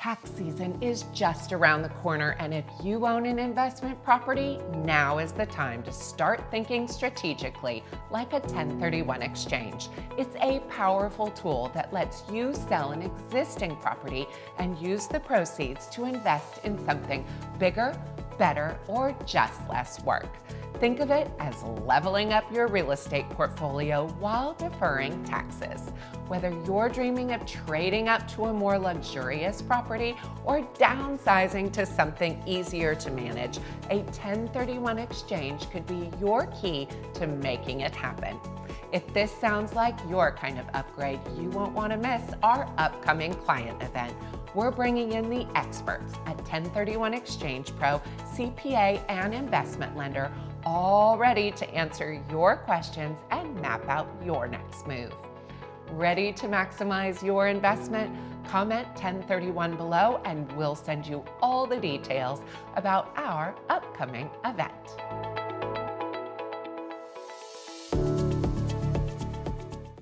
Tax season is just around the corner, and if you own an investment property, now is the time to start thinking strategically, like a 1031 exchange. It's a powerful tool that lets you sell an existing property and use the proceeds to invest in something bigger, better, or just less work. Think of it as leveling up your real estate portfolio while deferring taxes. Whether you're dreaming of trading up to a more luxurious property or downsizing to something easier to manage, a 1031 exchange could be your key to making it happen. If this sounds like your kind of upgrade, you won't want to miss our upcoming client event. We're bringing in the experts at 1031 Exchange Pro, CPA, and investment lender, all ready to answer your questions and map out your next move. Ready to maximize your investment? Comment 1031 below and we'll send you all the details about our upcoming event.